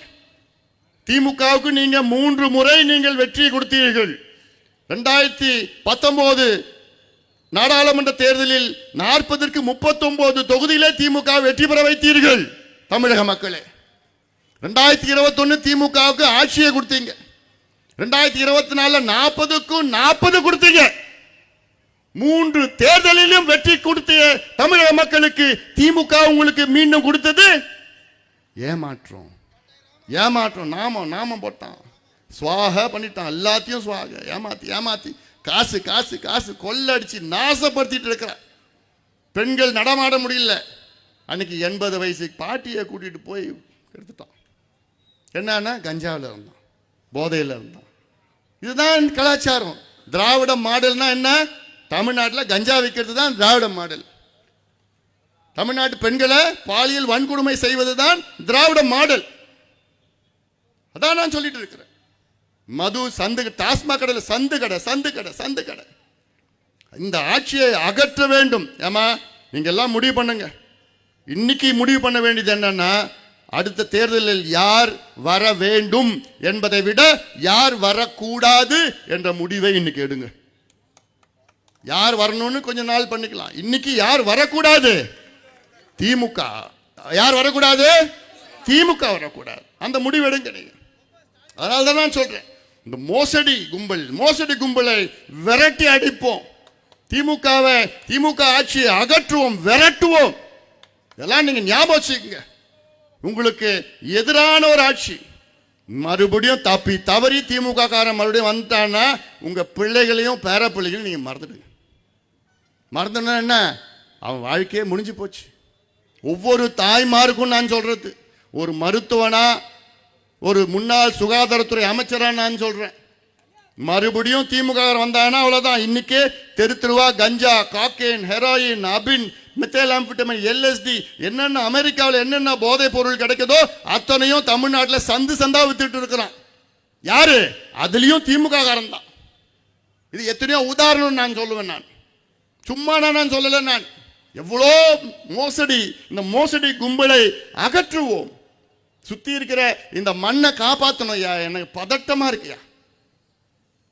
திமுகவுக்கு நீங்க 3 முறை நீங்கள் வெற்றி கொடுத்தீர்கள். 2019 நாடாளுமன்ற தேர்தலில் 40க்கு 39 தொகுதியிலே திமுக வெற்றி பெற வைத்தீர்கள் தமிழக மக்களே. 2021 திமுகவுக்கு ஆட்சியை கொடுத்தீங்க. 2024 40க்கும் 40 கொடுத்தீங்க. 3 தேர்தலிலும் வெற்றி கொடுத்த தமிழக மக்களுக்கு திமுக உங்களுக்கு மீண்டும் கொடுத்தது ஏமாற்றம். நாமம் போட்டான், சுவாக பண்ணிட்டான், எல்லாத்தையும் சுவாக ஏமாத்தி காசு கொள்ளடிச்சு நாசப்படுத்திட்டு இருக்கிற. பெண்கள் நடமாட முடியல. அன்னைக்கு 80 வயசு பாட்டியை கூட்டிட்டு போய் எடுத்துட்டான். என்னன்னா கஞ்சாவில் இருந்தான், போதையில் இருந்தான். இதுதான் கலாச்சாரம். திராவிட மாடல்னா என்ன? தமிழ்நாட்டில் கஞ்சா விற்கிறது தான் திராவிட மாடல். தமிழ்நாட்டு பெண்களை பாலியல் வன்கொடுமை செய்வது தான் திராவிட மாடல். அதான் நான் சொல்லிட்டு இருக்கிறேன். மது சந்து, டாஸ்மாக் கடையில் சந்து கடை. இந்த ஆட்சியை அகற்ற வேண்டும். ஏமா நீங்க எல்லாம் முடிவு பண்ணுங்க. இன்னைக்கு முடிவு பண்ண வேண்டியது என்னன்னா, அடுத்த தேர்தலில் யார் வர வேண்டும் என்பதை விட யார் வரக்கூடாது என்ற முடிவை இன்னைக்கு எடுங்க. யார் வரணும்னு கொஞ்ச நாள் பண்ணிக்கலாம். இன்னைக்கு யார் வரக்கூடாது? திமுக. யார் வரக்கூடாது? திமுக வரக்கூடாது. அந்த முடிவு எடுங்க நீங்க. அதனால தான் நான் சொல்றேன், இந்த மோசடி கும்பலை விரட்டி அடிப்போம். திமுக ஆட்சியை அகற்றுவோம், விரட்டுவோம். இதெல்லாம் நீங்க ஞாபகம் வச்சுக்கோங்க. உங்களுக்கு எதிரான ஒரு ஆட்சி மறுபடியும் தவறி திமுக காரன் மறுபடியும் வந்துட்டான்னா உங்க பிள்ளைகளையும் பேர பிள்ளைகளையும் நீங்க மறந்துடுங்க. என்ன அவன் வாழ்க்கையே முடிஞ்சு போச்சு. ஒவ்வொரு தாய்மாருக்கும் நான் சொல்றது, ஒரு மருத்துவனா, ஒரு முன்னாள் சுகாதாரத்துறை அமைச்சரா நான் சொல்றேன், மறுபடியும் திமுக வந்தாங்கன்னா அவ்வளவுதான். இன்னைக்கே தெருவா கஞ்சா, காக்கேன், ஹெரோயின், அபின், மெத்தைலாம்பிட்டமின், LSD, என்னென்ன அமெரிக்காவில் என்னென்ன போதைப் பொருள் கிடைக்குதோ அத்தனையும் தமிழ்நாட்டில் சந்து சந்தா வித்துட்டு இருக்கிறான். யாரு? அதுலயும் திமுக காரன் தான். இது எத்தனையோ உதாரணம் நான் சொல்லுவேன். நான் சும்மா நான் சொல்லல. நான் எவ்வளோ மோசடி, இந்த மோசடி கும்பலை அகற்றுவோம். சுத்தி இருக்கிற இந்த மண்ணை காப்பாற்றணும். எனக்கு பதட்டமா இருக்கியா,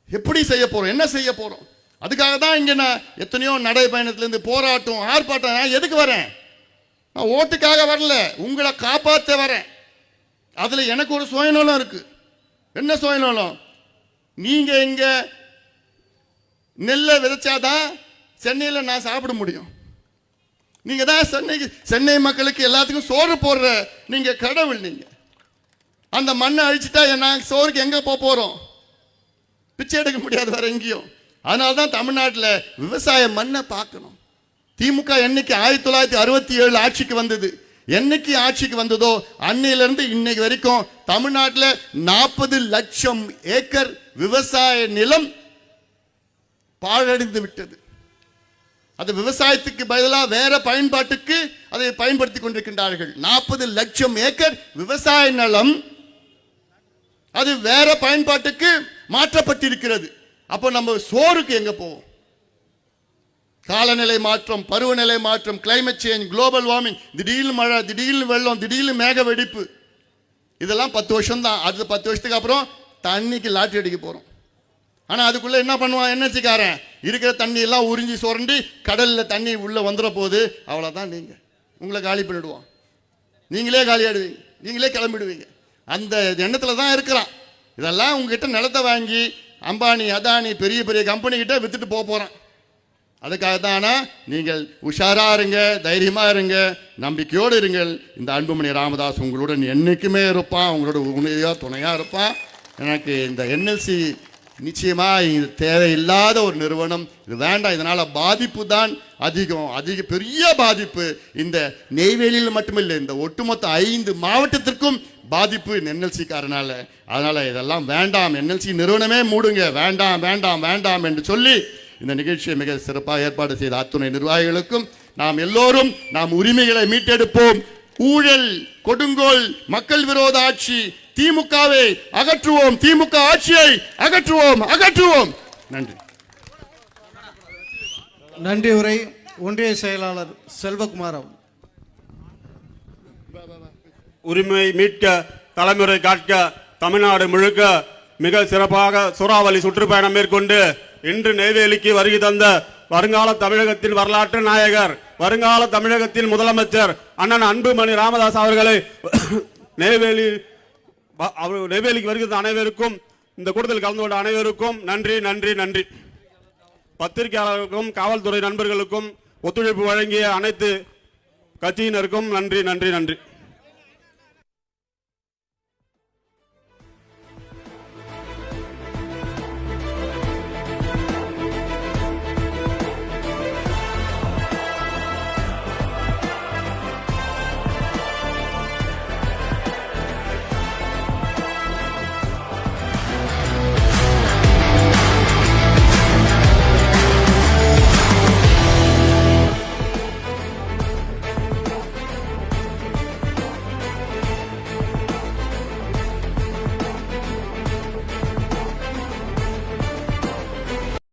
எப்படி செய்ய போறோம், என்ன செய்ய போறோம்? அதுக்காக தான் இங்க நான் எத்தனையோ நடைபயணத்திலிருந்து போராட்டம், ஆர்ப்பாட்டம். நான் எதுக்கு வரேன்? நான் ஓட்டுக்காக வரல, உங்களை காப்பாற்ற வரேன். அதுல எனக்கு ஒரு சுயநலம் இருக்கு. என்ன சுயநலம்? நீங்க இங்க நெல்லை விதைச்சாதான் சென்னையில் நான் சாப்பிட முடியும். நீங்க தான் சென்னை மக்களுக்கு எல்லாத்துக்கும் சோறு போடுற நீங்க கடவுள். நீங்க அந்த மண்ணை அழிச்சுட்டா நான் சோறுக்கு எங்க போறோம்? பிச்சை எடுக்க முடியாது வேற எங்கேயும். அதனால்தான் தமிழ்நாட்டில் விவசாய மண்ணை பார்க்கணும். திமுக என்னைக்கு 1967 ஆட்சிக்கு வந்தது, என்னைக்கு ஆட்சிக்கு வந்ததோ அன்னையிலிருந்து இன்னைக்கு வரைக்கும் தமிழ்நாட்டில் 40 லட்சம் ஏக்கர் விவசாய நிலம் பாழடைந்து விட்டது. அது விவசாயத்துக்கு பதிலாக வேற பயன்பாட்டுக்கு அதை பயன்படுத்தி கொண்டிருக்கின்றார்கள். 40 லட்சம் ஏக்கர் விவசாய நிலம் அது வேற பயன்பாட்டுக்கு மாற்றப்பட்டிருக்கிறது. அப்போ நம்ம சோறுக்கு எங்க போவோம்? காலநிலை மாற்றம், பருவநிலை மாற்றம், கிளைமேட் சேஞ்ச், குளோபல் வார்மிங், திடீர்னு மழை, திடீர்னு வெள்ளம், திடீர்னு மேக வெடிப்பு, இதெல்லாம் 10 வருஷம் தான். அடுத்த 10 வருஷத்துக்கு அப்புறம் தண்ணிக்கு லாட்டரி அடிக்க போறோம். ஆனா அதுக்குள்ள என்ன பண்ணுவான் என்எல்சிக்காரன்? இருக்கிற தண்ணி எல்லாம் உறிஞ்சி சுரண்டி கடல்ல தண்ணி உள்ள வந்துட போது, அவ்வளவுதான். நீங்க உங்களை காலி பண்ணிடுவான், நீங்களே காலி ஆடுவீங்க, நீங்களே கிளம்பிடுவீங்க. அந்த எண்ணத்துல தான் இருக்கிறான். இதெல்லாம் உங்ககிட்ட நிலத்தை வாங்கி அம்பானி, அதானி, பெரிய பெரிய கம்பெனி கிட்ட வித்துட்டு போறான். அதுக்காக தானா நீங்கள் உஷாரா இருங்க, தைரியமா இருங்க, நம்பிக்கையோடு இருங்கள். இந்த அன்புமணி ராமதாஸ் உங்களுடன் என்னைக்குமே இருப்பான், உங்களோட உண்மையா துணையா இருப்பான். எனக்கு இந்த என்எல்சி நிச்சயமா இது தேவையில்லாத ஒரு நிறுவனம், இது வேண்டாம். இதனால பாதிப்பு தான் அதிக பெரிய பாதிப்பு. இந்த நெய்வேலியில் மட்டுமில்லை, இந்த ஒட்டுமொத்த 5 மாவட்டத்திற்கும் பாதிப்பு என்எல்சி காரனால. அதனால இதெல்லாம் வேண்டாம், என்எல்சி நிறுவனமே மூடுங்க, வேண்டாம் வேண்டாம் வேண்டாம் என்று சொல்லி இந்த நிகழ்ச்சியை மிக சிறப்பாக ஏற்பாடு செய்த அத்துணை நிர்வாகிகளுக்கும் நாம் எல்லோரும் நாம் உரிமைகளை மீட்டெடுப்போம். ஊழல், கொடுங்கோல், மக்கள் விரோத ஆட்சி திமுகவை அகற்றுவோம், திமுக ஆட்சியை அகற்றுவோம், அகற்றுவோம். நன்றி. நன்றி உரை ஒன்றிய செயலாளர் செல்வகுமார். உரிமை மீட்க, தலைமுறை காட்க, தமிழ்நாடு முழுக்க மிக சிறப்பாக சூறாவளி சுற்றுப்பயணம் மேற்கொண்டு இன்று நெய்வேலிக்கு வருகை தந்த வருங்கால தமிழகத்தின் வரலாற்று நாயகர், வருங்கால தமிழகத்தின் முதலமைச்சர் அண்ணன் அன்புமணி ராமதாஸ் அவர்களை நெய்வேலிக்கு வருகிற அனைவருக்கும், இந்த கூட்டத்தில் கலந்து கொண்ட அனைவருக்கும் நன்றி நன்றி நன்றி. பத்திரிகையாளர்களுக்கும் காவல்துறை நண்பர்களுக்கும் ஒத்துழைப்பு வழங்கிய அனைத்து கட்சியினருக்கும் நன்றி நன்றி நன்றி.